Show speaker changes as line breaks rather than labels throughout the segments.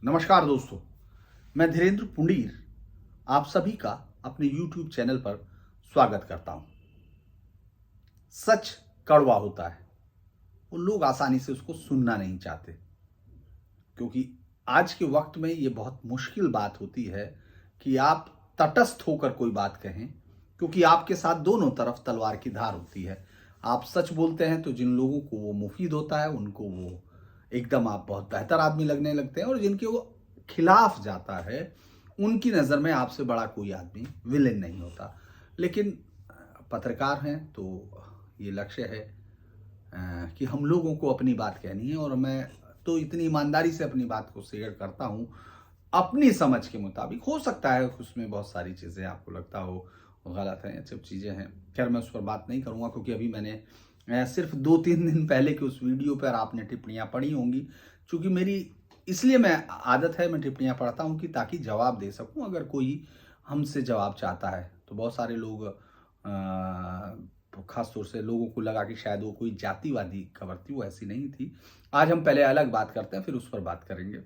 नमस्कार दोस्तों, मैं धीरेन्द्र पुंडीर आप सभी का अपने YouTube चैनल पर स्वागत करता हूं। सच कड़वा होता है और लोग आसानी से उसको सुनना नहीं चाहते, क्योंकि आज के वक्त में ये बहुत मुश्किल बात होती है कि आप तटस्थ होकर कोई बात कहें, क्योंकि आपके साथ दोनों तरफ तलवार की धार होती है। आप सच बोलते हैं तो जिन लोगों को वो मुफीद होता है, उनको वो एकदम आप बहुत बेहतर आदमी लगने लगते हैं, और जिनके वो खिलाफ जाता है, उनकी नज़र में आपसे बड़ा कोई आदमी विलेन नहीं होता। लेकिन पत्रकार हैं तो ये लक्ष्य है कि हम लोगों को अपनी बात कहनी है, और मैं तो इतनी ईमानदारी से अपनी बात को शेयर करता हूँ अपनी समझ के मुताबिक। हो सकता है उसमें बहुत सारी चीज़ें आपको लगता हो गलत हैं, सब चीज़ें हैं। खैर, मैं उस पर बात नहीं करूँगा, क्योंकि अभी मैंने सिर्फ 2-3 दिन पहले की उस वीडियो पर आपने टिप्पणियाँ पढ़ी होंगी। चूँकि मेरी इसलिए मैं आदत है, मैं टिप्पणियाँ पढ़ता हूँ कि ताकि जवाब दे सकूँ अगर कोई हमसे जवाब चाहता है। तो बहुत सारे लोग खास तौर से लोगों को लगा कि शायद वो कोई जातिवादी खबर थी, वो ऐसी नहीं थी। आज हम पहले अलग बात करते हैं, फिर उस पर बात करेंगे।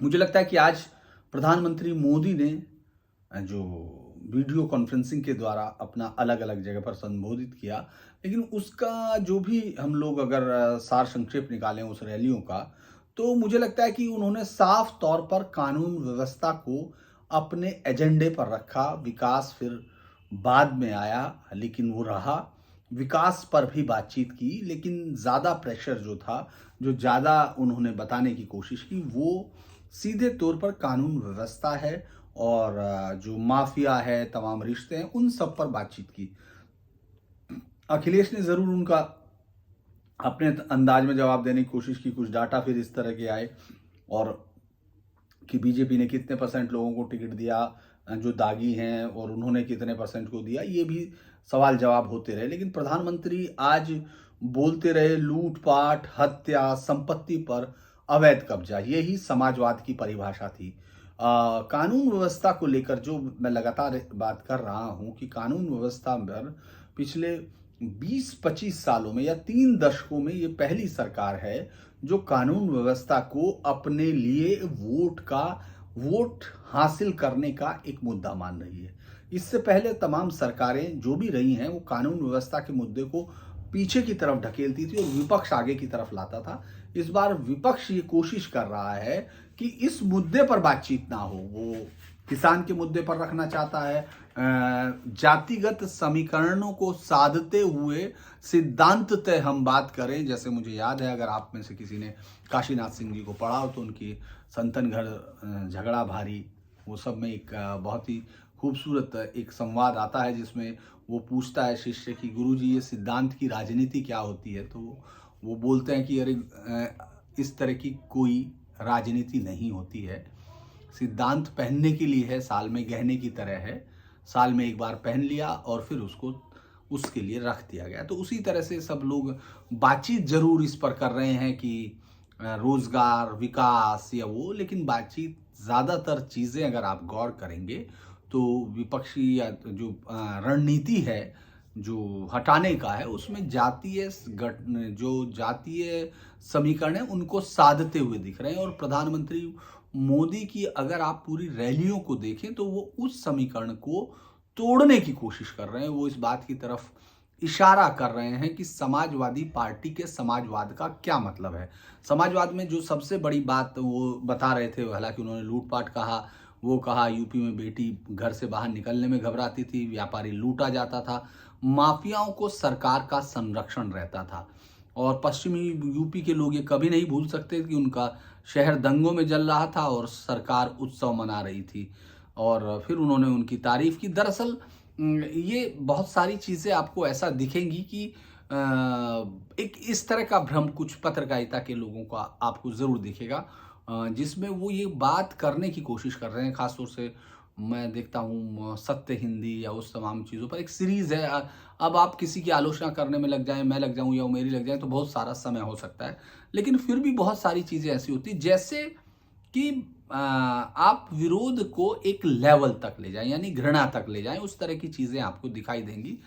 मुझे लगता है कि आज प्रधानमंत्री मोदी ने जो वीडियो कॉन्फ्रेंसिंग के द्वारा अपना अलग अलग जगह पर संबोधित किया, लेकिन उसका जो भी हम लोग अगर सार संक्षेप निकालें उस रैलियों का, तो मुझे लगता है कि उन्होंने साफ तौर पर कानून व्यवस्था को अपने एजेंडे पर रखा। विकास फिर बाद में आया, लेकिन वो रहा। विकास पर भी बातचीत की, लेकिन ज़्यादा प्रेशर जो था, जो ज़्यादा उन्होंने बताने की कोशिश की, वो सीधे तौर पर कानून व्यवस्था है, और जो माफिया है, तमाम रिश्ते हैं, उन सब पर बातचीत की। अखिलेश ने ज़रूर उनका अपने अंदाज में जवाब देने की कोशिश की। कुछ डाटा फिर इस तरह के आए, और कि बीजेपी ने कितने परसेंट लोगों को टिकट दिया जो दागी हैं, और उन्होंने कितने परसेंट को दिया, ये भी सवाल जवाब होते रहे। लेकिन प्रधानमंत्री आज बोलते रहे लूटपाट, हत्या, संपत्ति पर अवैध कब्जा, यही समाजवाद की परिभाषा थी। कानून व्यवस्था को लेकर जो मैं लगातार बात कर रहा हूं कि कानून व्यवस्था पर पिछले 20-25 सालों में या 3 दशकों में ये पहली सरकार है जो कानून व्यवस्था को अपने लिए वोट हासिल करने का एक मुद्दा मान रही है। इससे पहले तमाम सरकारें जो भी रही हैं, वो कानून व्यवस्था के मुद्दे को पीछे की तरफ ढकेलती थी और विपक्ष आगे की तरफ लाता था। इस बार विपक्ष ये कोशिश कर रहा है कि इस मुद्दे पर बातचीत ना हो। वो किसान के मुद्दे पर रखना चाहता है, जातिगत समीकरणों को साधते हुए सिद्धांत तय हम बात करें। जैसे मुझे याद है, अगर आप में से किसी ने काशीनाथ सिंह जी को पढ़ा हो, तो उनकी संतन घर झगड़ा भारी, वो सब में एक बहुत ही खूबसूरत एक संवाद आता है, जिसमें वो पूछता है शिष्य कि गुरुजी, ये सिद्धांत की राजनीति क्या होती है? तो वो बोलते हैं कि अरे, इस तरह की कोई राजनीति नहीं होती है। सिद्धांत पहनने के लिए है, साल में गहने की तरह है। साल में एक बार पहन लिया और फिर उसको उसके लिए रख दिया गया। तो उसी तरह से सब लोग बातचीत जरूर इस पर कर रहे हैं कि रोजगार, विकास या वो, लेकिन बातचीत ज़्यादातर चीज़ें अगर आप गौर करेंगे तो विपक्षी या जो रणनीति है जो हटाने का है, उसमें जो जातीय समीकरण है उनको साधते हुए दिख रहे हैं। और प्रधानमंत्री मोदी की अगर आप पूरी रैलियों को देखें तो वो उस समीकरण को तोड़ने की कोशिश कर रहे हैं। वो इस बात की तरफ इशारा कर रहे हैं कि समाजवादी पार्टी के समाजवाद का क्या मतलब है। समाजवाद में जो सबसे बड़ी बात वो बता रहे थे, हालांकि उन्होंने लूटपाट कहा, वो कहा यूपी में बेटी घर से बाहर निकलने में घबराती थी, व्यापारी लूटा जाता था, माफियाओं को सरकार का संरक्षण रहता था। और पश्चिमी यूपी के लोग ये कभी नहीं भूल सकते कि उनका शहर दंगों में जल रहा था और सरकार उत्सव मना रही थी। और फिर उन्होंने उनकी तारीफ की। दरअसल ये बहुत सारी चीज़ें आपको ऐसा दिखेंगी कि एक इस तरह का भ्रम कुछ पत्रकारिता के लोगों का आपको ज़रूर दिखेगा, जिसमें वो ये बात करने की कोशिश कर रहे हैं। खासतौर से मैं देखता हूँ सत्य हिंदी या उस तमाम चीज़ों पर एक सीरीज़ है। अब आप किसी की आलोचना करने में लग जाएं, मैं लग जाऊँ या वो मेरी लग जाए, तो बहुत सारा समय हो सकता है। लेकिन फिर भी बहुत सारी चीज़ें ऐसी होती जैसे कि आप विरोध को एक लेवल तक ले जाएं, यानी घृणा तक ले जाएं, उस तरह की चीज़ें आपको दिखाई देंगी।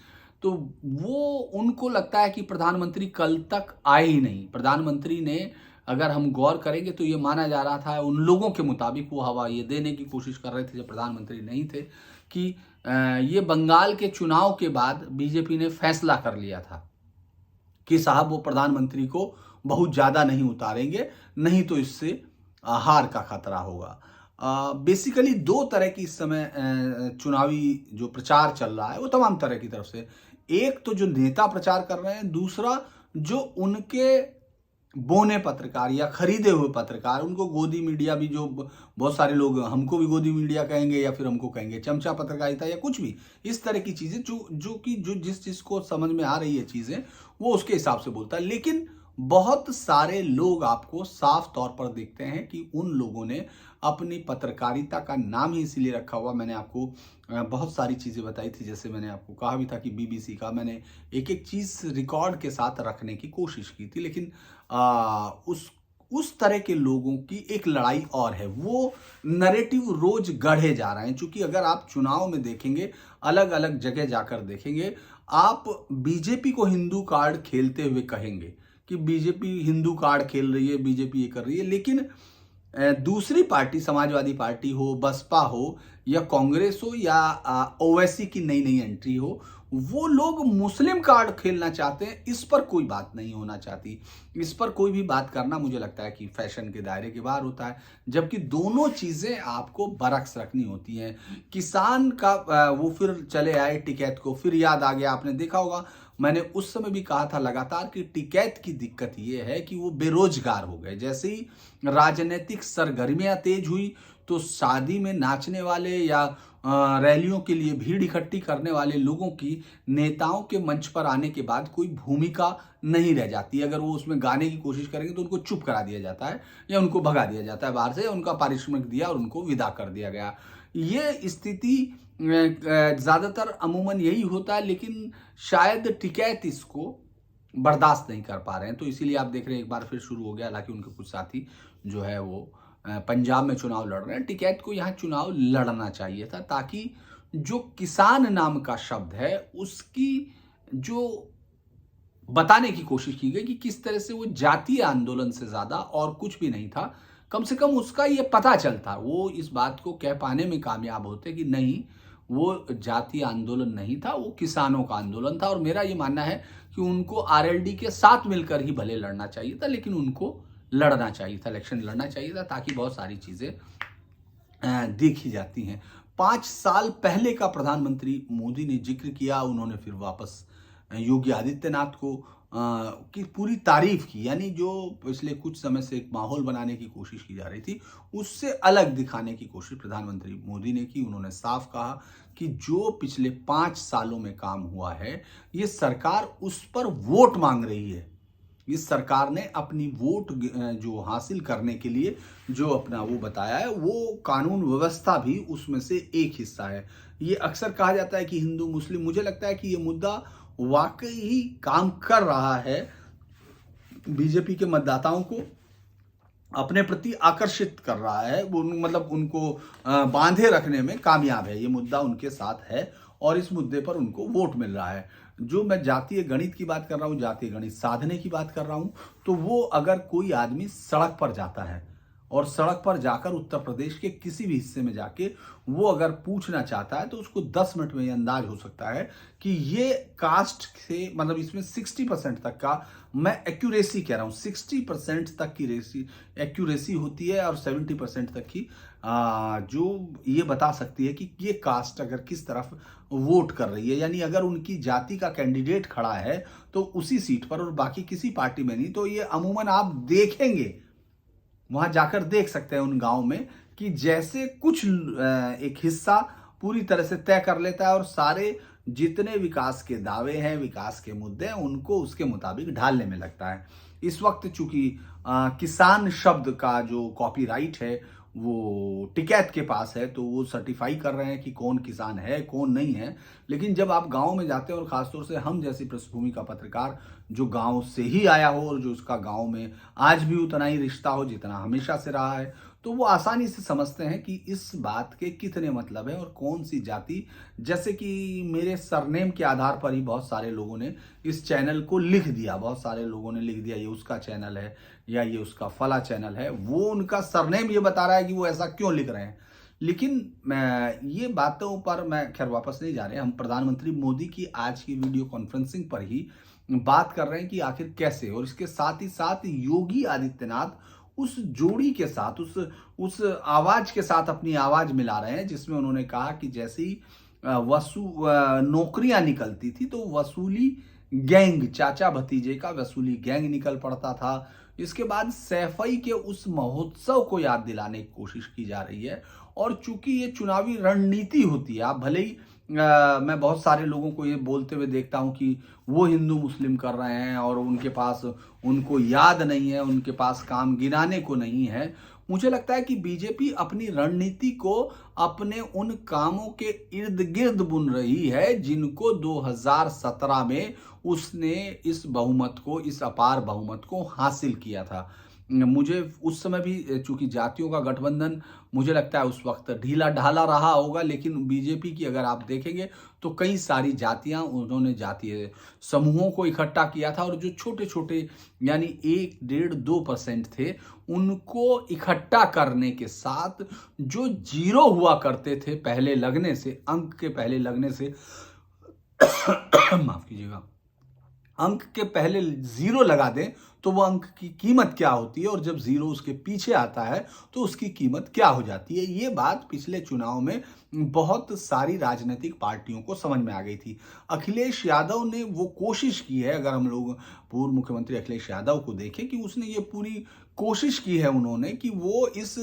तो वो उनको लगता है कि प्रधानमंत्री कल तक आए ही नहीं। प्रधानमंत्री ने अगर हम गौर करेंगे तो ये माना जा रहा था, उन लोगों के मुताबिक वो हवा ये देने की कोशिश कर रहे थे जब प्रधानमंत्री नहीं थे, कि ये बंगाल के चुनाव के बाद बीजेपी ने फैसला कर लिया था कि साहब वो प्रधानमंत्री को बहुत ज़्यादा नहीं उतारेंगे, नहीं तो इससे हार का खतरा होगा। बेसिकली दो तरह की इस समय चुनावी जो प्रचार चल रहा है वो तमाम तरह की तरफ से, एक तो जो नेता प्रचार कर रहे हैं, दूसरा जो उनके बोने पत्रकार या खरीदे हुए पत्रकार, उनको गोदी मीडिया भी, जो बहुत सारे लोग हमको भी गोदी मीडिया कहेंगे या फिर हमको कहेंगे चमचा पत्रकारिता या कुछ भी इस तरह की चीजें, जो जिस चीज को समझ में आ रही है चीजें वो उसके हिसाब से बोलता है। लेकिन बहुत सारे लोग आपको साफ तौर पर देखते हैं कि उन लोगों ने अपनी पत्रकारिता का नाम ही इसीलिए रखा हुआ, मैंने आपको बहुत सारी चीज़ें बताई थी, जैसे मैंने आपको कहा भी था कि बीबीसी का मैंने एक एक चीज़ रिकॉर्ड के साथ रखने की कोशिश की थी, लेकिन उस तरह के लोगों की एक लड़ाई और है, वो नैरेटिव रोज गढ़े जा रहे हैं। चूंकि अगर आप चुनाव में देखेंगे, अलग अलग जगह जाकर देखेंगे, आप बीजेपी को हिंदू कार्ड खेलते हुए कहेंगे कि बीजेपी हिंदू कार्ड खेल रही है, बीजेपी ये कर रही है, लेकिन दूसरी पार्टी, समाजवादी पार्टी हो, बसपा हो या कांग्रेस हो या ओवैसी की नई नई एंट्री हो, वो लोग मुस्लिम कार्ड खेलना चाहते हैं। इस पर कोई बात नहीं होना चाहती, इस पर कोई भी बात करना मुझे लगता है कि फैशन के दायरे के बाहर होता है, जबकि दोनों चीजें आपको बरक्स रखनी होती हैं। किसान का वो फिर चले आए टिकैत को, फिर याद आ गया, आपने देखा होगा मैंने उस समय भी कहा था लगातार कि टिकैत की दिक्कत ये है कि वो बेरोजगार हो गए। जैसे ही राजनीतिक सरगर्मियां तेज हुई तो शादी में नाचने वाले या रैलियों के लिए भीड़ इकट्ठी करने वाले लोगों की नेताओं के मंच पर आने के बाद कोई भूमिका नहीं रह जाती। अगर वो उसमें गाने की कोशिश करेंगे तो उनको चुप करा दिया जाता है या उनको भगा दिया जाता है बाहर से, उनका पारिश्रमिक दिया और उनको विदा कर दिया गया। ये स्थिति ज्यादातर अमूमन यही होता है, लेकिन शायद टिकैत इसको बर्दाश्त नहीं कर पा रहे हैं, तो इसीलिए आप देख रहे हैं एक बार फिर शुरू हो गया। हालांकि उनके कुछ साथी जो है वो पंजाब में चुनाव लड़ रहे हैं। टिकैत को यहाँ चुनाव लड़ना चाहिए था, ताकि जो किसान नाम का शब्द है उसकी जो बताने की कोशिश की गई कि किस तरह से वो जातीय आंदोलन से ज्यादा और कुछ भी नहीं था, कम से कम उसका ये पता चलता, वो इस बात को कह पाने में कामयाब होते कि नहीं, वो जातीय आंदोलन नहीं था, वो किसानों का आंदोलन था। और मेरा ये मानना है कि उनको आरएलडी के साथ मिलकर ही भले लड़ना चाहिए था, लेकिन उनको लड़ना चाहिए था, इलेक्शन लड़ना चाहिए था, ताकि बहुत सारी चीजें देखी जाती हैं। 5 साल पहले का प्रधानमंत्री मोदी ने जिक्र किया, उन्होंने फिर वापस योगी आदित्यनाथ को की पूरी तारीफ की, यानी जो पिछले कुछ समय से एक माहौल बनाने की कोशिश की जा रही थी उससे अलग दिखाने की कोशिश प्रधानमंत्री मोदी ने की। उन्होंने साफ कहा कि जो पिछले 5 सालों में काम हुआ है, ये सरकार उस पर वोट मांग रही है। इस सरकार ने अपनी वोट जो हासिल करने के लिए जो अपना वो बताया है, वो कानून व्यवस्था भी उसमें से एक हिस्सा है। ये अक्सर कहा जाता है कि हिंदू मुस्लिम, मुझे लगता है कि ये मुद्दा वाकई ही काम कर रहा है, बीजेपी के मतदाताओं को अपने प्रति आकर्षित कर रहा है, वो मतलब उनको बांधे रखने में कामयाब है। ये मुद्दा उनके साथ है और इस मुद्दे पर उनको वोट मिल रहा है। जो मैं जातीय गणित की बात कर रहा हूँ, जातीय गणित साधने की बात कर रहा हूँ, तो वो अगर कोई आदमी सड़क पर जाता है और सड़क पर जाकर उत्तर प्रदेश के किसी भी हिस्से में जाके वो अगर पूछना चाहता है तो उसको 10 मिनट में ये अंदाज हो सकता है कि ये कास्ट से, मतलब इसमें 60% तक का, मैं एक्यूरेसी कह रहा हूँ, 60% तक की एक्यूरेसी होती है और 70% तक की जो ये बता सकती है कि ये कास्ट अगर किस तरफ वोट कर रही है। यानी अगर उनकी जाति का कैंडिडेट खड़ा है तो उसी सीट पर और बाकी किसी पार्टी में नहीं, तो ये अमूमन आप देखेंगे, वहां जाकर देख सकते हैं उन गांव में कि जैसे कुछ एक हिस्सा पूरी तरह से तय कर लेता है और सारे जितने विकास के दावे हैं, विकास के मुद्दे हैं, उनको उसके मुताबिक ढालने में लगता है। इस वक्त चूंकि किसान शब्द का जो कॉपीराइट है वो टिकैत के पास है, तो वो सर्टिफाई कर रहे हैं कि कौन किसान है कौन नहीं है। लेकिन जब आप गांव में जाते हैं और खासतौर से हम जैसी पृष्ठभूमि का पत्रकार जो गांव से ही आया हो और जो उसका गांव में आज भी उतना ही रिश्ता हो जितना हमेशा से रहा है, तो वो आसानी से समझते हैं कि इस बात के कितने मतलब है और कौन सी जाति। जैसे कि मेरे सरनेम के आधार पर ही बहुत सारे लोगों ने इस चैनल को लिख दिया, बहुत सारे लोगों ने लिख दिया ये उसका चैनल है या ये उसका फला चैनल है। वो उनका सरनेम ये बता रहा है कि वो ऐसा क्यों लिख रहे हैं। लेकिन ये बातों पर मैं खैर वापस नहीं जा रहे, हम प्रधानमंत्री मोदी की आज की वीडियो कॉन्फ्रेंसिंग पर ही बात कर रहे हैं कि आखिर कैसे, और इसके साथ ही साथ योगी आदित्यनाथ उस जोड़ी के साथ उस आवाज के साथ अपनी आवाज मिला रहे हैं जिसमें उन्होंने कहा कि जैसे ही नौकरियां निकलती थी तो वसूली गैंग, चाचा भतीजे का वसूली गैंग निकल पड़ता था। इसके बाद सैफई के उस महोत्सव को याद दिलाने की कोशिश की जा रही है। और चूंकि ये चुनावी रणनीति होती है, आप भले ही मैं बहुत सारे लोगों को ये बोलते हुए देखता हूं कि वो हिंदू मुस्लिम कर रहे हैं और उनके पास, उनको याद नहीं है, उनके पास काम गिनाने को नहीं है। मुझे लगता है कि बीजेपी अपनी रणनीति को अपने उन कामों के इर्द गिर्द बुन रही है जिनको 2017 में उसने इस बहुमत को, इस अपार बहुमत को हासिल किया था। मुझे उस समय भी चूंकि जातियों का गठबंधन मुझे लगता है उस वक्त ढीला ढाला रहा होगा, लेकिन बीजेपी की अगर आप देखेंगे तो कई सारी जातियां, उन्होंने जातीय समूहों को इकट्ठा किया था और जो छोटे छोटे यानी 1, 1.5, 2% थे उनको इकट्ठा करने के साथ जो जीरो हुआ करते थे पहले लगने से, अंक के पहले लगने से माफ कीजिएगा, अंक के पहले जीरो लगा दें तो वो अंक की कीमत क्या होती है और जब जीरो उसके पीछे आता है तो उसकी कीमत क्या हो जाती है। ये बात पिछले चुनाव में बहुत सारी राजनीतिक पार्टियों को समझ में आ गई थी। अखिलेश यादव ने वो कोशिश की है, अगर हम लोग पूर्व मुख्यमंत्री अखिलेश यादव को देखें कि उसने ये पूरी कोशिश की है उन्होंने कि वो इस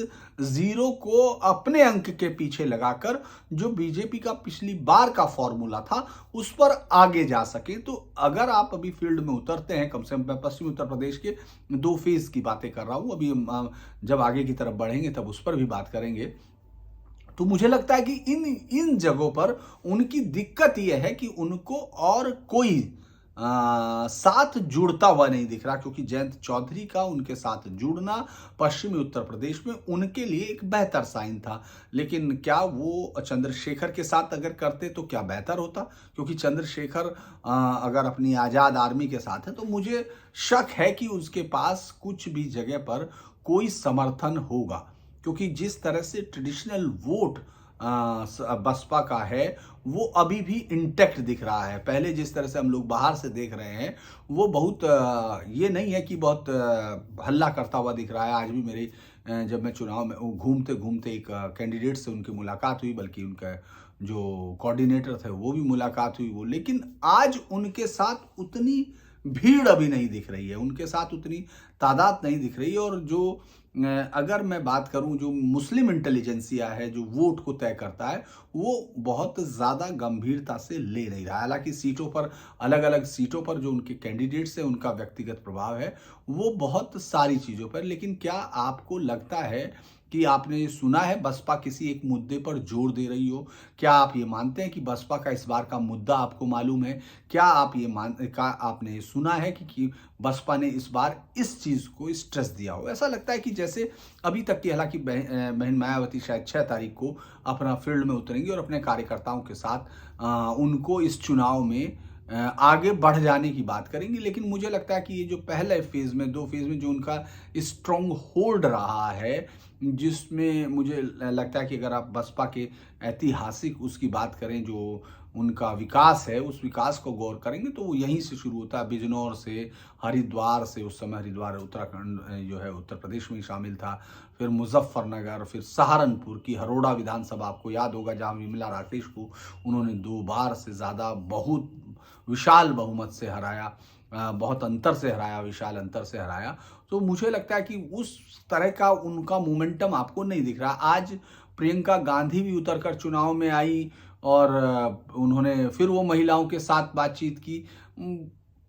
जीरो को अपने अंक के पीछे लगाकर जो बीजेपी का पिछली बार का फॉर्मूला था उस पर आगे जा सके। तो अगर आप अभी फील्ड में उतरते हैं, कम से कम पश्चिमी उत्तर प्रदेश के 2 फेज की बातें कर रहा हूं, अभी जब आगे की तरफ बढ़ेंगे तब उस पर भी बात करेंगे। तो मुझे लगता है कि इन जगहों पर उनकी दिक्कत यह है कि उनको और कोई साथ जुड़ता हुआ नहीं दिख रहा, क्योंकि जयंत चौधरी का उनके साथ जुड़ना पश्चिमी उत्तर प्रदेश में उनके लिए एक बेहतर साइन था। लेकिन क्या वो चंद्रशेखर के साथ अगर करते तो क्या बेहतर होता, क्योंकि चंद्रशेखर अगर अपनी आजाद आर्मी के साथ है तो मुझे शक है कि उसके पास कुछ भी जगह पर कोई समर्थन होगा, क्योंकि जिस तरह से ट्रेडिशनल वोट बसपा का है वो अभी भी इंटैक्ट दिख रहा है। पहले जिस तरह से हम लोग बाहर से देख रहे हैं वो बहुत ये नहीं है कि बहुत हल्ला करता हुआ दिख रहा है। आज भी मेरी जब मैं चुनाव में घूमते घूमते एक कैंडिडेट से उनकी मुलाकात हुई, बल्कि उनका जो कोऑर्डिनेटर थे वो भी मुलाकात हुई वो, लेकिन आज उनके साथ उतनी भीड़ अभी नहीं दिख रही है, उनके साथ उतनी तादाद नहीं दिख रही है। और जो अगर मैं बात करूं जो मुस्लिम इंटेलिजेंसिया है जो वोट को तय करता है वो बहुत ज़्यादा गंभीरता से ले नहीं रहा है। हालांकि सीटों पर, अलग अलग सीटों पर जो उनके कैंडिडेट्स है उनका व्यक्तिगत प्रभाव है वो बहुत सारी चीज़ों पर। लेकिन क्या आपको लगता है कि आपने सुना है बसपा किसी एक मुद्दे पर जोर दे रही हो? क्या आप ये मानते हैं कि बसपा का इस बार का मुद्दा आपको मालूम है? क्या आप ये आपने सुना है कि बसपा ने इस बार इस चीज को स्ट्रेस दिया हो? ऐसा लगता है कि जैसे अभी तक की, हालांकि बहन मायावती शायद 6 तारीख को अपना फील्ड में उतरेंगी और अपने कार्यकर्ताओं के साथ उनको इस चुनाव में आगे बढ़ जाने की बात करेंगी। लेकिन मुझे लगता है कि ये जो पहले फेज में, 2 फेज में जो उनका स्ट्रॉन्ग होल्ड रहा है, जिसमें मुझे लगता है कि अगर आप बसपा के ऐतिहासिक उसकी बात करें, जो उनका विकास है उस विकास को गौर करेंगे तो वो यहीं से शुरू होता है, बिजनौर से, हरिद्वार से। उस समय हरिद्वार उत्तराखंड जो है उत्तर प्रदेश में शामिल था, फिर मुजफ्फरनगर, फिर सहारनपुर की हरोड़ा विधानसभा आपको याद होगा जहाँ विमला राकेश को उन्होंने 2 बार से ज़्यादा बहुत विशाल बहुमत से हराया, बहुत अंतर से हराया, विशाल अंतर से हराया। तो मुझे लगता है कि उस तरह का उनका मोमेंटम आपको नहीं दिख रहा। आज प्रियंका गांधी भी उतरकर चुनाव में आई और उन्होंने फिर वो महिलाओं के साथ बातचीत की।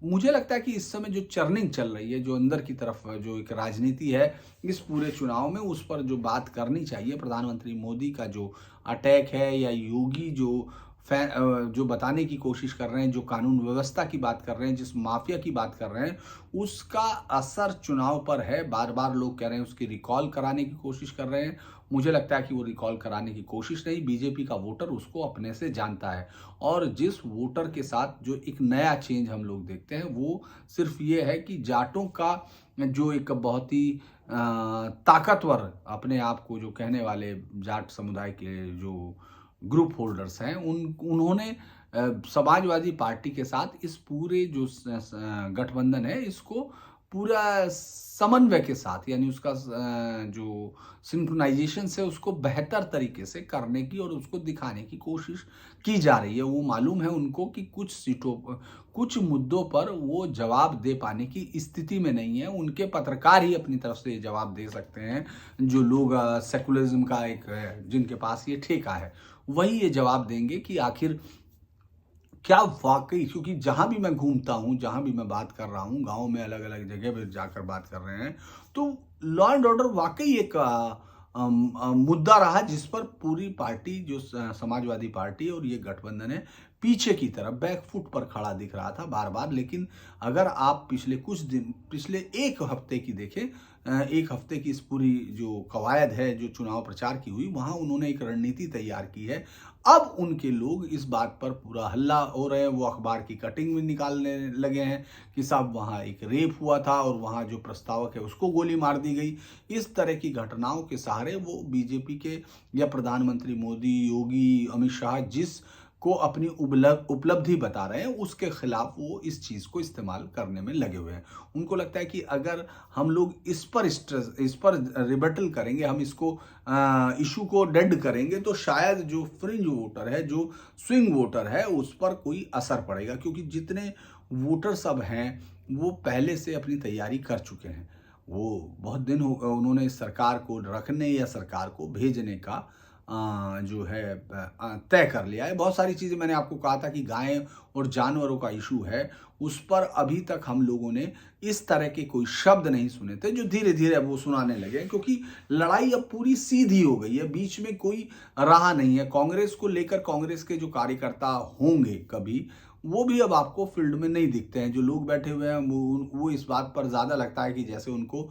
मुझे लगता है कि इस समय जो चर्निंग चल रही है, जो अंदर की तरफ जो एक राजनीति है इस पूरे चुनाव में, उस पर जो बात करनी चाहिए, प्रधानमंत्री मोदी का जो अटैक है या योगी जो जो बताने की कोशिश कर रहे हैं, जो कानून व्यवस्था की बात कर रहे हैं, जिस माफिया की बात कर रहे हैं, उसका असर चुनाव पर है। बार-बार लोग कह रहे हैं उसकी रिकॉल कराने की कोशिश कर रहे हैं। मुझे लगता है कि वो रिकॉल कराने की कोशिश नहीं, बीजेपी का वोटर उसको अपने से जानता है। और जिस वोटर के साथ जो एक नया चेंज हम लोग देखते हैं, वो सिर्फ ये है कि जाटों का जो एक बहुत ही ताकतवर अपने आप को जो कहने वाले जाट समुदाय के जो ग्रुप होल्डर्स हैं, उन्होंने समाजवादी पार्टी के साथ इस पूरे जो गठबंधन है, इसको पूरा समन्वय के साथ, यानी उसका जो सिंक्रोनाइजेशन से उसको बेहतर तरीके से करने की और उसको दिखाने की कोशिश की जा रही है। वो मालूम है उनको कि कुछ सीटों पर, कुछ मुद्दों पर वो जवाब दे पाने की स्थिति में नहीं है। उनके पत्रकार ही अपनी तरफ से ये जवाब दे सकते हैं, जो लोग सेकुलरिज्म का एक जिनके पास ये ठेका है, वही ये जवाब देंगे कि आखिर क्या वाक़ई, क्योंकि जहाँ भी मैं घूमता हूँ, जहाँ भी मैं बात कर रहा हूँ, गाँव में अलग-अलग जगह पे जाकर बात कर रहे हैं, तो लॉ एंड ऑर्डर वाक़ई एक मुद्दा रहा जिस पर पूरी पार्टी जो समाजवादी पार्टी और ये गठबंधन है, पीछे की तरफ बैक फुट पर खड़ा दिख रहा था बार-बार। लेकिन अगर आप पिछले 1 हफ्ते की देखें, 1 हफ्ते की इस पूरी जो कवायद है, जो चुनाव प्रचार की हुई, वहाँ उन्होंने एक रणनीति तैयार की है। अब उनके लोग इस बात पर पूरा हल्ला हो रहे हैं, वो अखबार की कटिंग भी निकालने लगे हैं कि साहब वहाँ एक रेप हुआ था और वहाँ जो प्रस्तावक है उसको गोली मार दी गई। इस तरह की घटनाओं के सहारे वो बीजेपी के या प्रधानमंत्री मोदी, योगी, अमित शाह जिस को अपनी उपलब्धि बता रहे हैं, उसके खिलाफ वो इस चीज़ को इस्तेमाल करने में लगे हुए हैं। उनको लगता है कि अगर हम लोग इस पर रिबटल करेंगे, हम इसको इशू को डेड करेंगे, तो शायद जो फ्रिंज वोटर है, जो स्विंग वोटर है, उस पर कोई असर पड़ेगा। क्योंकि जितने वोटर सब हैं, वो पहले से अपनी तैयारी कर चुके हैं। वो बहुत दिन हो उन्होंने सरकार को रखने या सरकार को भेजने का जो है तय कर लिया है। बहुत सारी चीज़ें मैंने आपको कहा था कि गाय और जानवरों का इशू है, उस पर अभी तक हम लोगों ने इस तरह के कोई शब्द नहीं सुने थे, जो धीरे-धीरे अब वो सुनाने लगे हैं, क्योंकि लड़ाई अब पूरी सीधी हो गई है, बीच में कोई रहा नहीं है। कांग्रेस को लेकर कांग्रेस के जो कार्यकर्ता होंगे कभी, वो भी अब आपको फील्ड में नहीं दिखते हैं। जो लोग बैठे हुए हैं, वो इस बात पर ज़्यादा लगता है कि जैसे उनको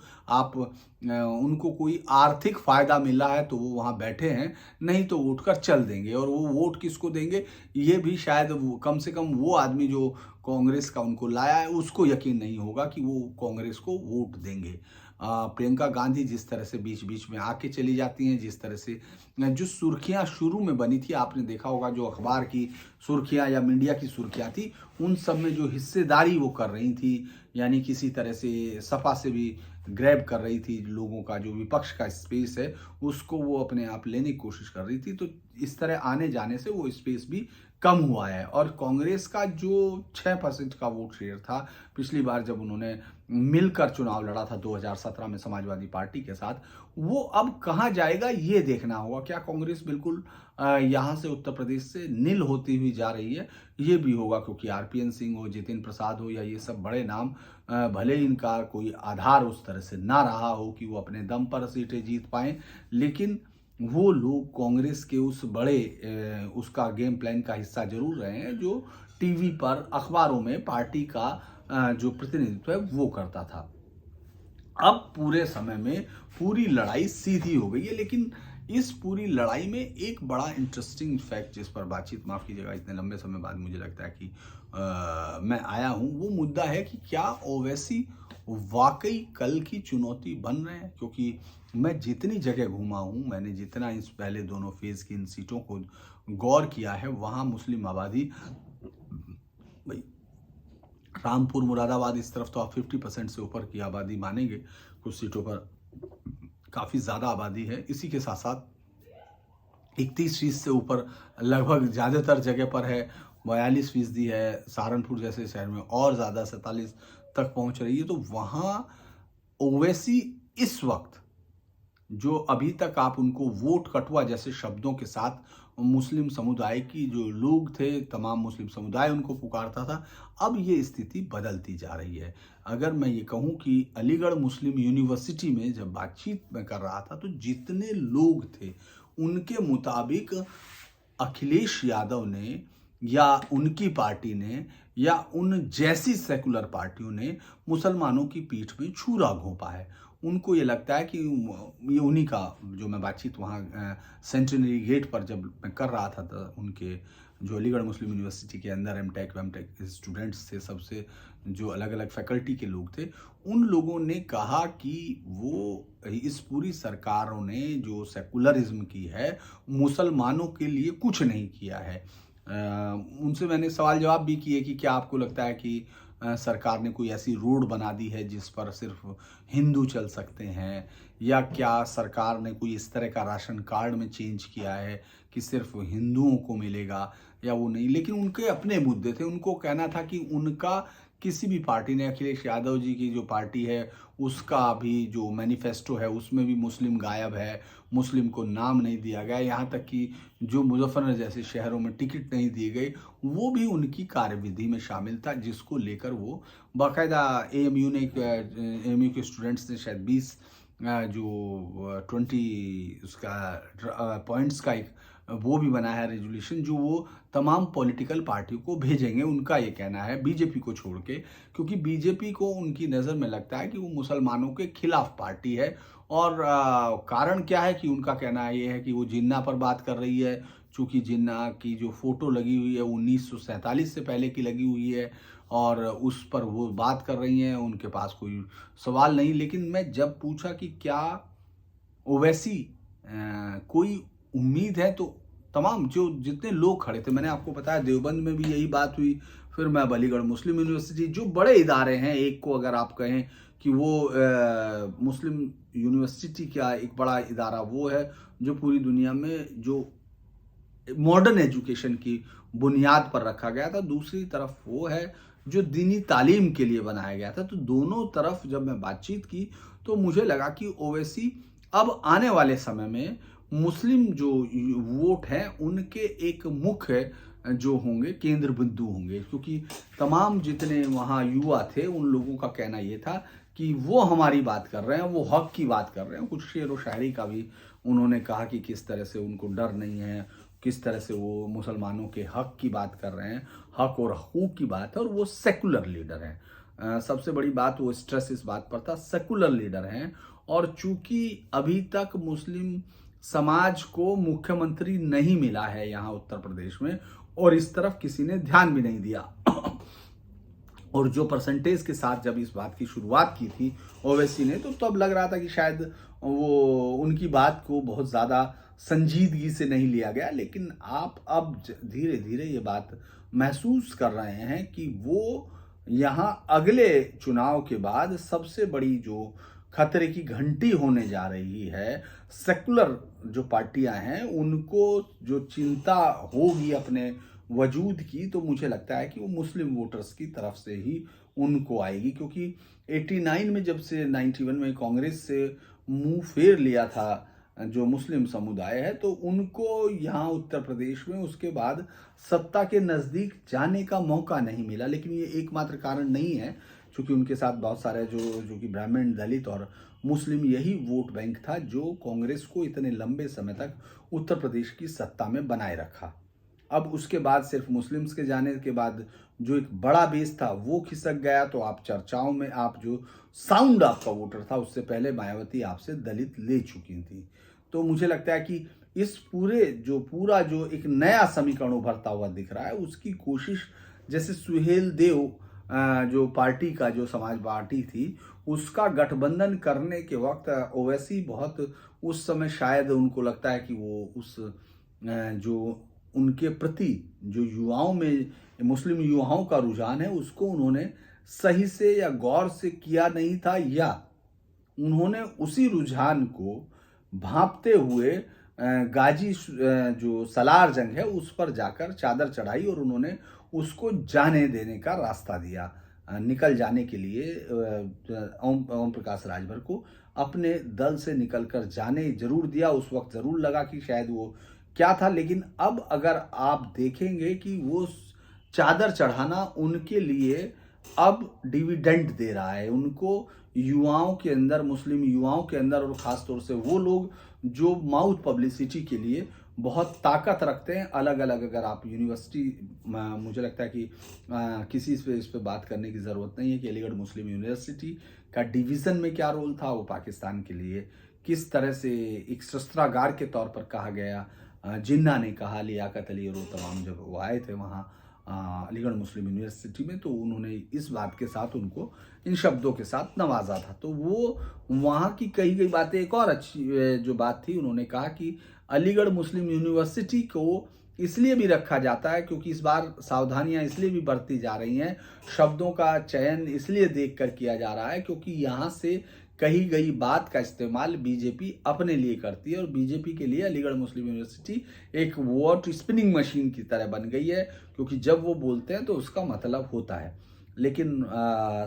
कोई आर्थिक फ़ायदा मिला है तो वो वहाँ बैठे हैं, नहीं तो उठकर चल देंगे। और वो वोट किसको देंगे, ये भी शायद वो कम से कम वो आदमी जो कांग्रेस का उनको लाया है, उसको यकीन नहीं होगा कि वो कांग्रेस को वोट देंगे। प्रियंका गांधी जिस तरह से बीच-बीच में आके चली जाती हैं, जिस तरह से जो सुर्खियाँ शुरू में बनी थी, आपने देखा होगा जो अखबार की सुर्खियाँ या मीडिया की सुर्खियाँ थी, उन सब में जो हिस्सेदारी वो कर रही थी, यानी किसी तरह से सपा से भी ग्रैब कर रही थी, लोगों का जो विपक्ष का स्पेस है, उसको वो अपने आप लेने की कोशिश कर रही थी। तो इस तरह आने-जाने से वो स्पेस भी कम हुआ है। और कांग्रेस का जो 6% का वोट शेयर था, पिछली बार जब उन्होंने मिलकर चुनाव लड़ा था 2017 में समाजवादी पार्टी के साथ, वो अब कहाँ जाएगा ये देखना होगा। क्या कांग्रेस बिल्कुल यहाँ से उत्तर प्रदेश से नील होती हुई जा रही है? ये भी होगा, क्योंकि आरपीएन सिंह हो, जितिन प्रसाद हो, या ये सब बड़े नाम, भले ही इनका कोई आधार उस तरह से ना रहा हो कि वो अपने दम पर सीटें जीत पाएँ, लेकिन वो लोग कांग्रेस के उस बड़े उसका गेम प्लान का हिस्सा ज़रूर रहे हैं, जो टीवी पर, अखबारों में पार्टी का जो प्रतिनिधित्व है वो करता था। अब पूरे समय में पूरी लड़ाई सीधी हो गई है, लेकिन इस पूरी लड़ाई में एक बड़ा इंटरेस्टिंग फैक्ट जिस पर बातचीत, माफ़ कीजिएगा इतने लंबे समय बाद मुझे लगता है कि मैं आया हूँ, वो मुद्दा है कि क्या ओवैसी वाकई कल की चुनौती बन रहे हैं? क्योंकि मैं जितनी जगह घूमा हूँ, मैंने जितना इस पहले दोनों फेज़ की इन सीटों को गौर किया है, वहाँ मुस्लिम आबादी, भाई रामपुर, मुरादाबाद, इस तरफ तो आप 50% से ऊपर की आबादी मानेंगे। कुछ सीटों पर काफ़ी ज़्यादा आबादी है। इसी के साथ-साथ 31% से ऊपर लगभग ज़्यादातर जगह पर है, 42% है। सहारनपुर जैसे शहर में और ज़्यादा 47 तक पहुँच रही है। तो वहाँ ओवैसी इस वक़्त, जो अभी तक आप उनको वोट कटुआ जैसे शब्दों के साथ मुस्लिम समुदाय की जो लोग थे, तमाम मुस्लिम समुदाय उनको पुकारता था, अब ये स्थिति बदलती जा रही है। अगर मैं ये कहूँ कि अलीगढ़ मुस्लिम यूनिवर्सिटी में जब बातचीत मैं कर रहा था, तो जितने लोग थे, उनके मुताबिक अखिलेश यादव ने या उनकी पार्टी ने या उन जैसी सेकुलर पार्टियों ने मुसलमानों की पीठ में छुरा घोंपा है। उनको ये लगता है कि ये उन्हीं का, जो मैं बातचीत वहाँ सेंटिनरी गेट पर जब मैं कर रहा था तो उनके जो अलीगढ़ मुस्लिम यूनिवर्सिटी के अंदर एमटेक वेमटेक स्टूडेंट्स थे, सबसे जो अलग अलग फैकल्टी के लोग थे, उन लोगों ने कहा कि वो इस पूरी सरकारों ने जो सेकुलरिज्म की है मुसलमानों के लिए कुछ नहीं किया है। उनसे मैंने सवाल जवाब भी किए कि क्या आपको लगता है कि सरकार ने कोई ऐसी रोड बना दी है जिस पर सिर्फ हिंदू चल सकते हैं, या क्या सरकार ने कोई इस तरह का राशन कार्ड में चेंज किया है कि सिर्फ हिंदुओं को मिलेगा या वो नहीं। लेकिन उनके अपने मुद्दे थे। उनको कहना था कि उनका किसी भी पार्टी ने, अखिलेश यादव जी की जो पार्टी है उसका भी जो मैनिफेस्टो है उसमें भी मुस्लिम गायब है, मुस्लिम को नाम नहीं दिया गया। यहाँ तक कि जो मुजफ्फरनगर जैसे शहरों में टिकट नहीं दिए गए वो भी उनकी कार्यविधि में शामिल था, जिसको लेकर वो बाकायदा एएमयू के स्टूडेंट्स ने शायद 20 जो 20 उसका पॉइंट्स का एक वो भी बना है रेजोल्यूशन, जो वो तमाम पॉलिटिकल पार्टियों को भेजेंगे। उनका ये कहना है, बीजेपी को छोड़ के, क्योंकि बीजेपी को उनकी नज़र में लगता है कि वो मुसलमानों के खिलाफ पार्टी है। और कारण क्या है कि उनका कहना ये है कि वो जिन्ना पर बात कर रही है, चूँकि जिन्ना की जो फोटो लगी हुई है 1947 से पहले की लगी हुई है और उस पर वो बात कर रही हैं, उनके पास कोई सवाल नहीं। लेकिन मैं जब पूछा कि क्या ओवैसी कोई उम्मीद है, तो तमाम जो जितने लोग खड़े थे, मैंने आपको बताया देवबंद में भी यही बात हुई, फिर मैं अलीगढ़ मुस्लिम यूनिवर्सिटी, जो बड़े इदारे हैं, एक को अगर आप कहें कि वो मुस्लिम यूनिवर्सिटी का एक बड़ा इदारा वो है जो पूरी दुनिया में जो मॉडर्न एजुकेशन की बुनियाद पर रखा गया था, दूसरी तरफ वो है जो दीनी तालीम के लिए बनाया गया था। तो दोनों तरफ जब मैं बातचीत की तो मुझे लगा कि ओवैसी अब आने वाले समय में मुस्लिम जो वोट हैं उनके एक मुख्य जो होंगे केंद्र बिंदु होंगे, क्योंकि तमाम जितने वहाँ युवा थे उन लोगों का कहना ये था कि वो हमारी बात कर रहे हैं, वो हक की बात कर रहे हैं। कुछ शेर व शायरी का भी उन्होंने कहा कि किस तरह से उनको डर नहीं है, किस तरह से वो मुसलमानों के हक की बात कर रहे हैं, हक और हकूक़ की बात है, और वो सेकुलर लीडर हैं। सबसे बड़ी बात, वो स्ट्रेस इस बात पर था, सेकुलर लीडर हैं। और चूंकि अभी तक मुस्लिम समाज को मुख्यमंत्री नहीं मिला है यहाँ उत्तर प्रदेश में, और इस तरफ किसी ने ध्यान भी नहीं दिया और जो परसेंटेज के साथ जब इस बात की शुरुआत की थी ओवैसी ने, तो तब लग रहा था कि शायद वो उनकी बात को बहुत ज़्यादा संजीदगी से नहीं लिया गया। लेकिन आप अब धीरे धीरे ये बात महसूस कर रहे हैं कि वो यहाँ अगले चुनाव के बाद सबसे बड़ी जो खतरे की घंटी होने जा रही है, सेकुलर जो पार्टियां हैं उनको जो चिंता होगी अपने वजूद की, तो मुझे लगता है कि वो मुस्लिम वोटर्स की तरफ से ही उनको आएगी। क्योंकि 89 में जब से 91 में कांग्रेस से मुंह फेर लिया था जो मुस्लिम समुदाय है, तो उनको यहाँ उत्तर प्रदेश में उसके बाद सत्ता के नज़दीक जाने का मौका नहीं मिला। लेकिन ये एकमात्र कारण नहीं है, क्योंकि उनके साथ बहुत सारे जो कि ब्राह्मण, दलित और मुस्लिम, यही वोट बैंक था जो कांग्रेस को इतने लंबे समय तक उत्तर प्रदेश की सत्ता में बनाए रखा। अब उसके बाद सिर्फ मुस्लिम्स के जाने के बाद जो एक बड़ा बेस था वो खिसक गया। तो आप चर्चाओं में, आप जो साउंड आपका वोटर था, उससे पहले मायावती आपसे दलित ले चुकी थी। तो मुझे लगता है कि इस पूरा जो एक नया समीकरण उभरता हुआ दिख रहा है, उसकी कोशिश, जैसे सुहेल देव जो पार्टी का जो समाज पार्टी थी उसका गठबंधन करने के वक्त ओवैसी बहुत उस समय शायद उनको लगता है कि वो उस जो उनके प्रति जो युवाओं में मुस्लिम युवाओं का रुझान है उसको उन्होंने सही से या गौर से किया नहीं था, या उन्होंने उसी रुझान को भांपते हुए गाजी जो सलार जंग है उस पर जाकर चादर चढ़ाई और उन्होंने उसको जाने देने का रास्ता दिया। निकल जाने के लिए ओम प्रकाश राजभर को अपने दल से निकलकर जाने जरूर दिया। उस वक्त जरूर लगा कि शायद वो क्या था, लेकिन अब अगर आप देखेंगे कि वो चादर चढ़ाना उनके लिए अब डिविडेंड दे रहा है। उनको युवाओं के अंदर, मुस्लिम युवाओं के अंदर, और ख़ास तौर से वो लोग जो माउथ पब्लिसिटी के लिए बहुत ताकत रखते हैं अलग अलग। अगर आप यूनिवर्सिटी, मुझे लगता है कि किसी इस पे बात करने की ज़रूरत नहीं है कि अलीगढ़ मुस्लिम यूनिवर्सिटी का डिवीज़न में क्या रोल था, वो पाकिस्तान के लिए किस तरह से एक शस्त्रागार के तौर पर कहा गया। जिन्ना ने कहा, लियाकत अली और वो तमाम जब वो आए थे वहाँ अलीगढ़ मुस्लिम यूनिवर्सिटी में, तो उन्होंने इस बात के साथ उनको इन शब्दों के साथ नवाजा था। तो वो वहाँ की कही गई बातें, एक और अच्छी जो बात थी, उन्होंने कहा कि अलीगढ़ मुस्लिम यूनिवर्सिटी को इसलिए भी रखा जाता है क्योंकि इस बार सावधानियां इसलिए भी बरती जा रही हैं, शब्दों का चयन इसलिए देखकर किया जा रहा है क्योंकि यहाँ से कही गई बात का इस्तेमाल बीजेपी अपने लिए करती है और बीजेपी के लिए अलीगढ़ मुस्लिम यूनिवर्सिटी एक वोट स्पिनिंग मशीन की तरह बन गई है, क्योंकि जब वो बोलते हैं तो उसका मतलब होता है। लेकिन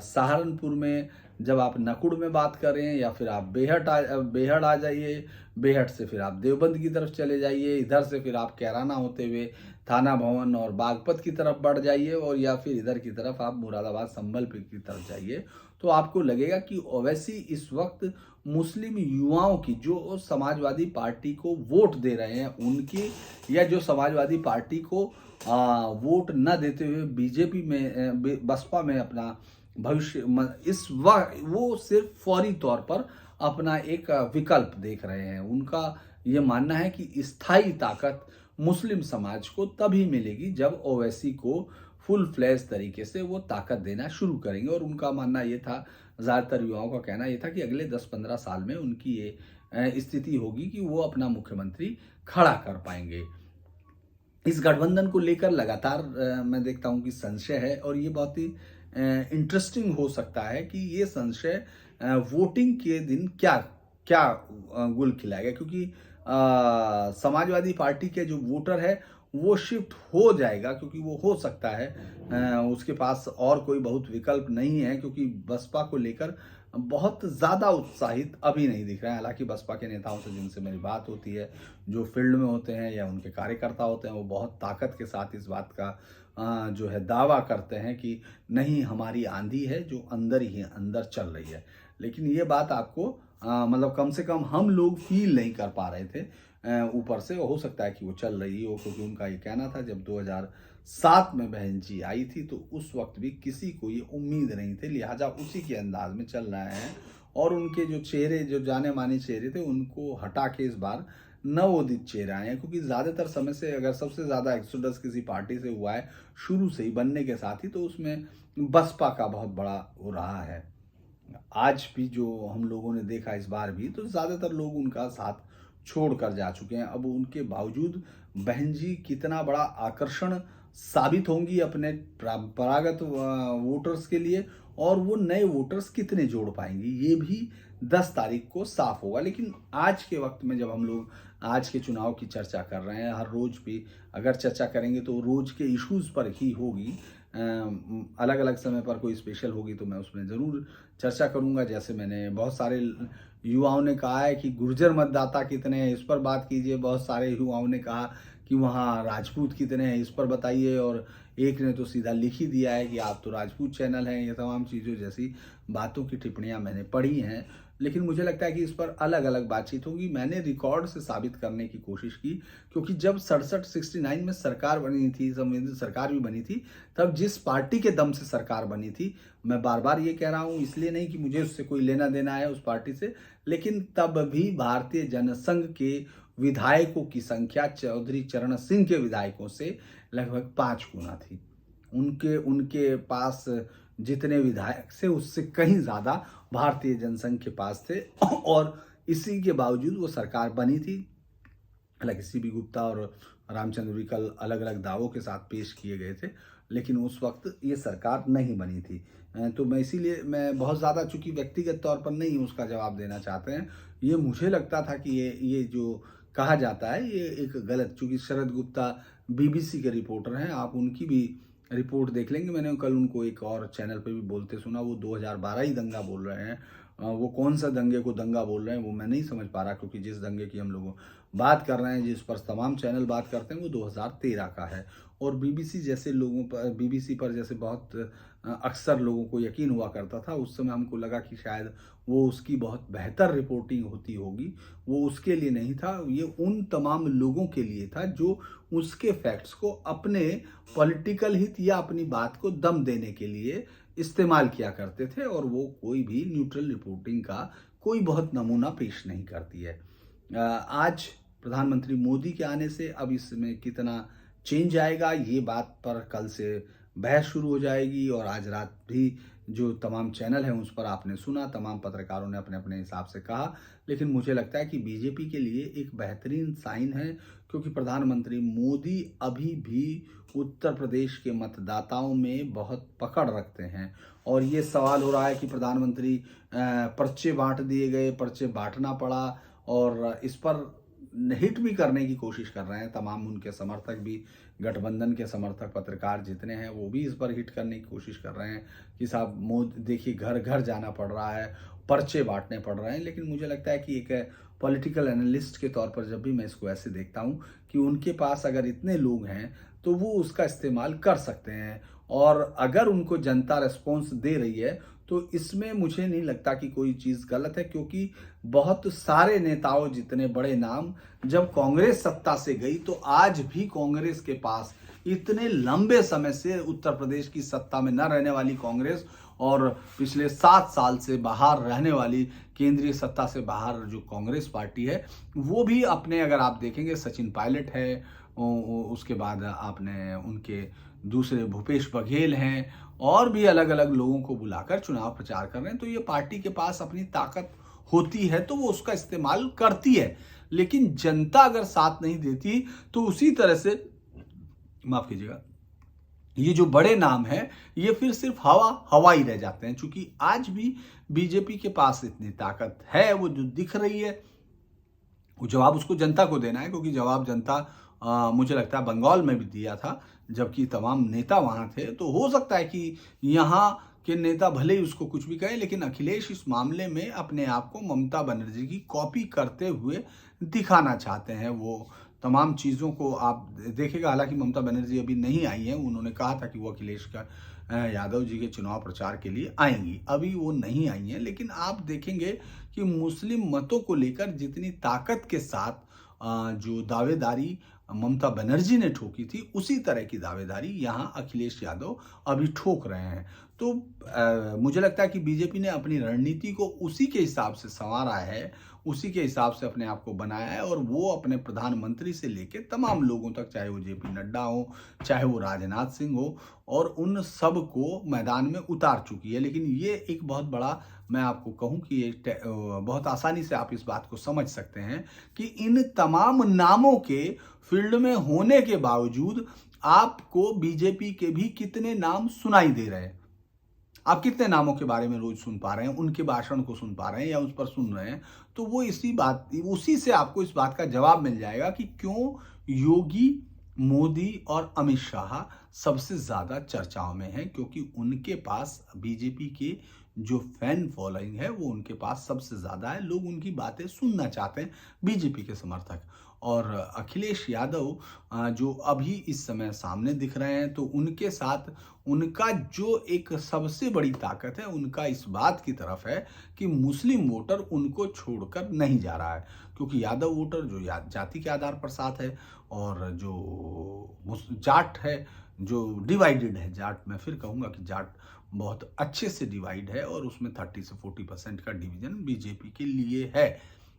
सहारनपुर में जब आप नकुड़ में बात करें या फिर आप बेहड़ आ जाइए, बेहड़ से फिर आप देवबंद की तरफ चले जाइए, इधर से फिर आप कैराना होते हुए थाना भवन और बागपत की तरफ बढ़ जाइए, और या फिर इधर की तरफ आप मुरादाबाद संबलपुर की तरफ जाइए, तो आपको लगेगा कि ओवैसी इस वक्त मुस्लिम युवाओं की, जो समाजवादी पार्टी को वोट दे रहे हैं उनकी, या जो समाजवादी पार्टी को वोट न देते हुए बीजेपी में बसपा में अपना भविष्य इस वक्त वो सिर्फ फौरी तौर पर अपना एक विकल्प देख रहे हैं। उनका ये मानना है कि स्थायी ताकत मुस्लिम समाज को तभी मिलेगी जब ओवैसी को फुल फ्लैश तरीके से वो ताकत देना शुरू करेंगे। और उनका मानना ये था, ज़्यादातर युवाओं का कहना ये था कि अगले 10-15 साल में उनकी ये स्थिति होगी कि वो अपना मुख्यमंत्री खड़ा कर पाएंगे। इस गठबंधन को लेकर लगातार मैं देखता हूं कि संशय है, और ये बहुत ही इंटरेस्टिंग हो सकता है कि ये संशय वोटिंग के दिन क्या क्या गुल खिलाएगा, क्योंकि समाजवादी पार्टी के जो वोटर है वो शिफ्ट हो जाएगा, क्योंकि वो हो सकता है उसके पास और कोई बहुत विकल्प नहीं है, क्योंकि बसपा को लेकर बहुत ज़्यादा उत्साहित अभी नहीं दिख रहा है। हालांकि बसपा के नेताओं से जिनसे मेरी बात होती है, जो फील्ड में होते हैं या उनके कार्यकर्ता होते हैं, वो बहुत ताकत के साथ इस बात का जो है दावा करते हैं कि नहीं, हमारी आंधी है जो अंदर ही अंदर चल रही है। लेकिन ये बात आपको मतलब कम से कम हम लोग फील नहीं कर पा रहे थे ऊपर से। हो सकता है कि वो चल रही हो, क्योंकि उनका ये कहना था जब 2007 में बहन जी आई थी तो उस वक्त भी किसी को ये उम्मीद नहीं थी, लिहाजा उसी के अंदाज में चल रहे हैं। और उनके जो चेहरे, जो जाने माने चेहरे थे, उनको हटा के इस बार नवोदित चेहरे आए हैं, क्योंकि ज़्यादातर समय से अगर सबसे ज़्यादा एक्सोडस किसी पार्टी से हुआ है शुरू से ही बनने के साथ ही, तो उसमें बसपा का बहुत बड़ा वो रहा है। आज भी जो हम लोगों ने देखा इस बार भी, तो ज़्यादातर लोग उनका साथ छोड़ कर जा चुके हैं। अब उनके बावजूद बहन जी कितना बड़ा आकर्षण साबित होंगी अपने परंपरागत वोटर्स के लिए, और वो नए वोटर्स कितने जोड़ पाएंगी, ये भी 10 तारीख को साफ होगा। लेकिन आज के वक्त में जब हम लोग आज के चुनाव की चर्चा कर रहे हैं, हर रोज भी अगर चर्चा करेंगे तो रोज के इश्यूज पर ही होगी। अलग अलग समय पर कोई स्पेशल होगी तो मैं उसमें ज़रूर चर्चा करूंगा। जैसे मैंने बहुत सारे युवाओं ने कहा है कि गुर्जर मतदाता कितने हैं, इस पर बात कीजिए। बहुत सारे युवाओं ने कहा कि वहाँ राजपूत कितने हैं, इस पर बताइए। और एक ने तो सीधा लिख ही दिया है कि आप तो राजपूत चैनल हैं। ये तमाम चीज़ों जैसी बातों की टिप्पणियां मैंने पढ़ी हैं, लेकिन मुझे लगता है कि इस पर अलग अलग बातचीत होगी। मैंने रिकॉर्ड से साबित करने की कोशिश की, क्योंकि जब 67-69 में सरकार बनी थी, संविधान सरकार भी बनी थी, तब जिस पार्टी के दम से सरकार बनी थी, मैं बार बार ये कह रहा हूँ, इसलिए नहीं कि मुझे उससे कोई लेना देना है उस पार्टी से, लेकिन तब भी भारतीय जनसंघ के विधायकों की संख्या चौधरी चरण सिंह के विधायकों से लगभग 5 गुना थी। उनके उनके पास जितने विधायक थे उससे कहीं ज़्यादा भारतीय जनसंघ के पास थे, और इसी के बावजूद वो सरकार बनी थी। हालांकि सीबी गुप्ता और रामचंद्र विकल अलग अलग दावों के साथ पेश किए गए थे, लेकिन उस वक्त ये सरकार नहीं बनी थी। तो मैं इसीलिए मैं बहुत ज़्यादा, चूंकि व्यक्तिगत तौर पर नहीं उसका जवाब देना चाहते हैं, ये मुझे लगता था कि ये जो कहा जाता है ये एक गलत, चूंकि शरद गुप्ता बीबीसी के रिपोर्टर हैं, आप उनकी भी रिपोर्ट देख लेंगे। मैंने कल उनको एक और चैनल पे भी बोलते सुना, वो 2012 ही दंगा बोल रहे हैं, वो कौन सा दंगे को दंगा बोल रहे हैं वो मैं नहीं समझ पा रहा, क्योंकि जिस दंगे की हम लोग बात कर रहे हैं, जिस पर तमाम चैनल बात करते हैं, वो 2013 का है। और बीबीसी जैसे लोगों पर, बीबीसी पर जैसे बहुत अक्सर लोगों को यकीन हुआ करता था, उस समय हमको लगा कि शायद वो उसकी बहुत बेहतर रिपोर्टिंग होती होगी। वो उसके लिए नहीं था, ये उन तमाम लोगों के लिए था जो उसके फैक्ट्स को अपने पॉलिटिकल हित या अपनी बात को दम देने के लिए इस्तेमाल किया करते थे, और वो कोई भी न्यूट्रल रिपोर्टिंग का कोई बहुत नमूना पेश नहीं करती है। आज प्रधानमंत्री मोदी के आने से अब इसमें कितना चेंज आएगा, ये बात पर कल से बहस शुरू हो जाएगी। और आज रात भी जो तमाम चैनल हैं उस पर आपने सुना, तमाम पत्रकारों ने अपने अपने हिसाब से कहा। लेकिन मुझे लगता है कि बीजेपी के लिए एक बेहतरीन साइन है, क्योंकि प्रधानमंत्री मोदी अभी भी उत्तर प्रदेश के मतदाताओं में बहुत पकड़ रखते हैं। और ये सवाल हो रहा है कि प्रधानमंत्री पर्चे बांट दिए गए, पर्चे बांटना पड़ा, और इस पर हिट भी करने की कोशिश कर रहे हैं तमाम उनके समर्थक भी, गठबंधन के समर्थक पत्रकार जितने हैं वो भी इस पर हिट करने की कोशिश कर रहे हैं कि साहब मोदी देखिए घर घर जाना पड़ रहा है, पर्चे बांटने पड़ रहे हैं। लेकिन मुझे लगता है कि एक पॉलिटिकल एनालिस्ट के तौर पर जब भी मैं इसको ऐसे देखता हूँ कि उनके पास अगर इतने लोग हैं तो वो उसका इस्तेमाल कर सकते हैं, और अगर उनको जनता रिस्पॉन्स दे रही है तो इसमें मुझे नहीं लगता कि कोई चीज़ गलत है, क्योंकि बहुत सारे नेताओं जितने बड़े नाम जब कांग्रेस सत्ता से गई तो आज भी कांग्रेस के पास इतने लंबे समय से उत्तर प्रदेश की सत्ता में न रहने वाली कांग्रेस और पिछले 7 साल से बाहर रहने वाली केंद्रीय सत्ता से बाहर जो कांग्रेस पार्टी है, वो भी अपने, अगर आप देखेंगे सचिन पायलट है, उसके बाद आपने उनके दूसरे भूपेश बघेल हैं, और भी अलग अलग लोगों को बुलाकर चुनाव प्रचार कर रहे हैं। तो ये पार्टी के पास अपनी ताकत होती है तो वो उसका इस्तेमाल करती है। लेकिन जनता अगर साथ नहीं देती तो उसी तरह से, माफ कीजिएगा, ये जो बड़े नाम हैं ये फिर सिर्फ हवा ही रह जाते हैं। चूंकि आज भी बीजेपी के पास इतनी ताकत है, वो जो दिख रही है, वो जवाब उसको जनता को देना है, क्योंकि जवाब जनता मुझे लगता है बंगाल में भी दिया था, जबकि तमाम नेता वहां थे। तो हो सकता है कि यहाँ के नेता भले ही उसको कुछ भी कहें, लेकिन अखिलेश इस मामले में अपने आप को ममता बनर्जी की कॉपी करते हुए दिखाना चाहते हैं। वो तमाम चीज़ों को आप देखेगा, हालांकि ममता बनर्जी अभी नहीं आई हैं, उन्होंने कहा था कि वो अखिलेश का यादव जी के चुनाव प्रचार के लिए आएंगी, अभी वो नहीं आई हैं। लेकिन आप देखेंगे कि मुस्लिम मतों को लेकर जितनी ताकत के साथ जो दावेदारी ममता बनर्जी ने ठोकी थी, उसी तरह की दावेदारी यहाँ अखिलेश यादव अभी ठोक रहे हैं। तो मुझे लगता है कि बीजेपी ने अपनी रणनीति को उसी के हिसाब से संवारा है, उसी के हिसाब से अपने आप को बनाया है, और वो अपने प्रधानमंत्री से लेकर तमाम लोगों तक, चाहे वो जेपी नड्डा हो, चाहे वो राजनाथ सिंह हो, और उन सब को मैदान में उतार चुकी है। लेकिन ये एक बहुत बड़ा, मैं आपको कहूं कि ये बहुत आसानी से आप इस बात को समझ सकते हैं कि इन तमाम नामों के फील्ड में होने के बावजूद आपको बीजेपी के भी कितने नाम सुनाई दे रहे हैं। आप कितने नामों के बारे में रोज सुन पा रहे हैं, उनके भाषण को सुन पा रहे हैं या उस पर सुन रहे हैं। तो वो उसी से आपको इस बात का जवाब मिल जाएगा कि क्यों योगी, मोदी और अमित शाह सबसे ज्यादा चर्चाओं में हैं, क्योंकि उनके पास बीजेपी के जो फैन फॉलोइंग है वो उनके पास सबसे ज्यादा है। लोग उनकी बातें सुनना चाहते हैं, बीजेपी के समर्थक। और अखिलेश यादव जो अभी इस समय सामने दिख रहे हैं, तो उनके साथ उनका जो एक सबसे बड़ी ताकत है, उनका इस बात की तरफ है कि मुस्लिम वोटर उनको छोड़कर नहीं जा रहा है। क्योंकि यादव वोटर जो जाति के आधार पर साथ है, और जो जाट है, जो डिवाइडेड है, जाट, मैं फिर कहूँगा कि जाट बहुत अच्छे से डिवाइड है, और उसमें 30 से 40% का डिवीजन बीजेपी के लिए है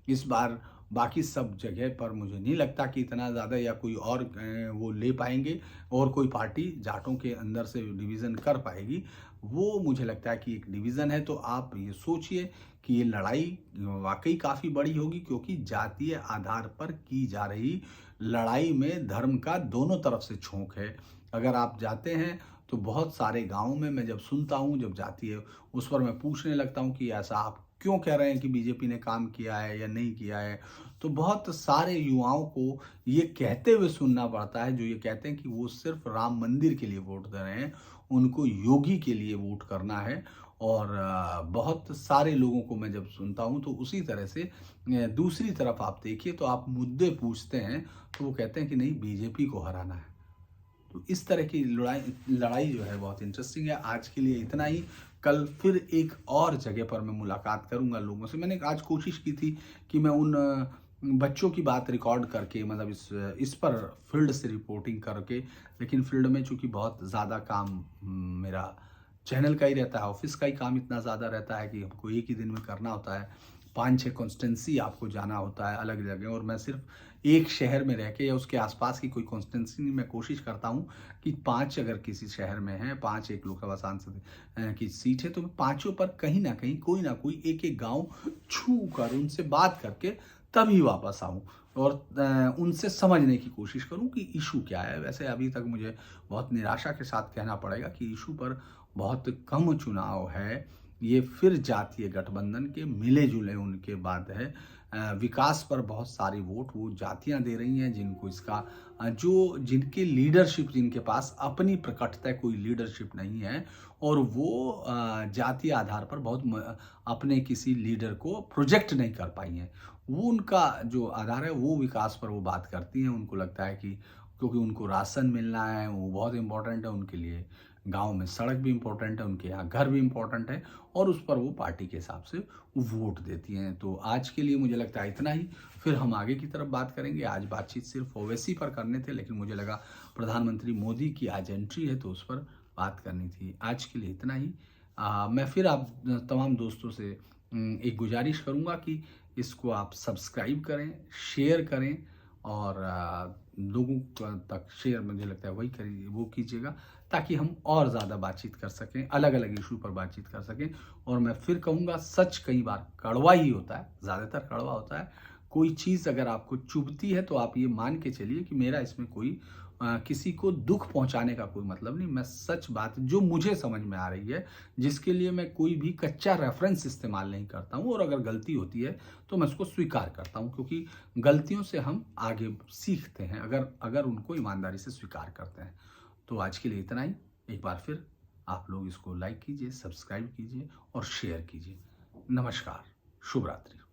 इस बार। बाकी सब जगह पर मुझे नहीं लगता कि इतना ज़्यादा या कोई और वो ले पाएंगे, और कोई पार्टी जाटों के अंदर से डिवीज़न कर पाएगी। वो मुझे लगता है कि एक डिवीज़न है। तो आप ये सोचिए कि ये लड़ाई वाकई काफ़ी बड़ी होगी, क्योंकि जातीय आधार पर की जा रही लड़ाई में धर्म का दोनों तरफ से झोंक है। अगर आप जाते हैं तो बहुत सारे गाँवों में मैं जब सुनता हूँ, जब जाती है, उस पर मैं पूछने लगता हूँ कि ऐसा आप क्यों कह रहे हैं कि बीजेपी ने काम किया है या नहीं किया है, तो बहुत सारे युवाओं को ये कहते हुए सुनना पड़ता है, जो ये कहते हैं कि वो सिर्फ राम मंदिर के लिए वोट दे रहे हैं, उनको योगी के लिए वोट करना है। और बहुत सारे लोगों को मैं जब सुनता हूँ तो उसी तरह से दूसरी तरफ आप देखिए तो आप मुद्दे पूछते हैं तो वो कहते हैं कि नहीं बीजेपी को हराना है। तो इस तरह की लड़ाई लड़ाई जो है बहुत इंटरेस्टिंग है। आज के लिए इतना ही। कल फिर एक और जगह पर मैं मुलाकात करूंगा लोगों से। मैंने आज कोशिश की थी कि मैं उन बच्चों की बात रिकॉर्ड करके मतलब इस पर फील्ड से रिपोर्टिंग करके, लेकिन फील्ड में चूंकि बहुत ज़्यादा काम मेरा चैनल का ही रहता है, ऑफिस का ही काम इतना ज़्यादा रहता है कि हमको एक ही दिन में करना होता है। 5-6 कॉन्स्टेंसी आपको जाना होता है अलग जगह, और मैं सिर्फ एक शहर में रह के या उसके आसपास की कोई कॉन्स्टेंसी नहीं, मैं कोशिश करता हूँ कि 5 अगर किसी शहर में है, 5 एक लोकसभा सांसद की सीट है, तो मैं पाँचों पर कहीं ना कहीं कोई ना कोई एक एक गाँव छू कर उनसे बात करके तभी वापस आऊँ और उनसे समझने की कोशिश करूँ कि इशू क्या है। वैसे अभी तक मुझे बहुत निराशा के साथ कहना पड़ेगा कि इशू पर बहुत कम चुनाव है। ये फिर जातीय गठबंधन के मिले जुले उनके बाद है। विकास पर बहुत सारी वोट वो जातियां दे रही हैं जिनको इसका जो जिनके लीडरशिप, जिनके पास अपनी प्रकटता कोई लीडरशिप नहीं है, और वो जातीय आधार पर बहुत अपने किसी लीडर को प्रोजेक्ट नहीं कर पाई हैं। वो उनका जो आधार है वो विकास पर वो बात करती हैं। उनको लगता है कि क्योंकि उनको राशन मिलना है वो बहुत इंपॉर्टेंट है उनके लिए, गांव में सड़क भी इम्पोर्टेंट है, उनके यहाँ घर भी इम्पोर्टेंट है, और उस पर वो पार्टी के हिसाब से वोट देती हैं। तो आज के लिए मुझे लगता है इतना ही। फिर हम आगे की तरफ बात करेंगे। आज बातचीत सिर्फ ओवैसी पर करने थे, लेकिन मुझे लगा प्रधानमंत्री मोदी की आज एंट्री है तो उस पर बात करनी थी। आज के लिए इतना ही। मैं फिर आप तमाम दोस्तों से एक गुजारिश करूँगा कि इसको आप सब्सक्राइब करें, शेयर करें, और लोगों तक शेयर मुझे लगता है वही करिए, वो कीजिएगा ताकि हम और ज़्यादा बातचीत कर सकें, अलग अलग इशू पर बातचीत कर सकें। और मैं फिर कहूँगा सच कई बार कड़वा ही होता है, ज़्यादातर कड़वा होता है। कोई चीज़ अगर आपको चुभती है तो आप ये मान के चलिए कि मेरा इसमें कोई किसी को दुख पहुंचाने का कोई मतलब नहीं। मैं सच बात जो मुझे समझ में आ रही है, जिसके लिए मैं कोई भी कच्चा रेफरेंस इस्तेमाल नहीं करता हूं, और अगर गलती होती है तो मैं उसको स्वीकार करता हूं, क्योंकि गलतियों से हम आगे सीखते हैं अगर अगर उनको ईमानदारी से स्वीकार करते हैं। तो आज के लिए इतना ही। एक बार फिर आप लोग इसको लाइक कीजिए, सब्सक्राइब कीजिए और शेयर कीजिए। नमस्कार, शुभ रात्रि।